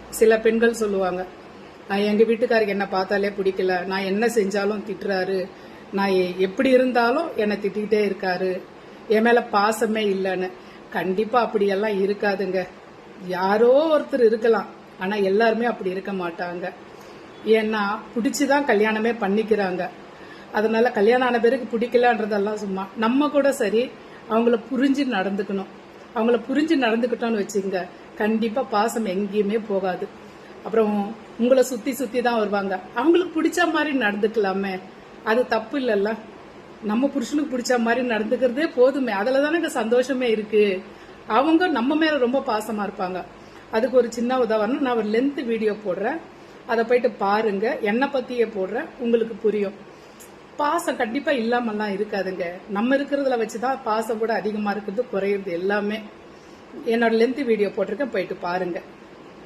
சில பெண்கள் சொல்லுவாங்க, எங்க வீட்டுக்காருக்கு என்ன பார்த்தாலே பிடிக்கல, நான் என்ன செஞ்சாலும் திட்டுறாரு, நான் எப்படி இருந்தாலும் என்னை திட்டிகிட்டே இருக்காரு, என் மேல பாசமே இல்லைன்னு. கண்டிப்பா அப்படியெல்லாம் இருக்காதுங்க. யாரோ ஒருத்தர் இருக்கலாம், ஆனா எல்லாருமே அப்படி இருக்க மாட்டாங்க. ஏன்னா பிடிச்சுதான் கல்யாணமே பண்ணிக்கிறாங்க. அதனால கல்யாணம் ஆன பேருக்கு பிடிக்கலன்றதெல்லாம் சும்மா. நம்ம கூட சரி, அவங்கள புரிஞ்சு நடந்துக்கணும். அவங்கள புரிஞ்சு நடந்துக்கிட்டோம்னு வச்சுங்க, கண்டிப்பா பாசம் எங்கேயுமே போகாது. அப்புறம் உங்களை சுத்தி சுத்தி தான் வருவாங்க. அவங்களுக்கு பிடிச்ச மாதிரி நடந்துக்கலாமே, அது தப்பு இல்லைல்ல. நம்ம புருஷனுக்கு பிடிச்ச மாதிரி நடந்துக்கிறதே போதுமே, அதுல தானே சந்தோஷமே இருக்கு. அவங்க நம்ம மேல ரொம்ப பாசமா இருப்பாங்க. அதுக்கு ஒரு சின்ன உதாரணம், நான் ஒரு லென்த் வீடியோ போடுறேன், அதை போயிட்டு பாருங்க. என்னை பத்தியே போடுறேன், உங்களுக்கு புரியும். பாசம் கண்டிப்பா இல்லாமல்லாம் இருக்காதுங்க. நம்ம இருக்கிறதுல வச்சுதான் பாசம் கூட அதிகமா இருக்கிறது குறையிறது எல்லாமே. என்னோட லென்த் வீடியோ போட்டிருக்கேன், போயிட்டு பாருங்க.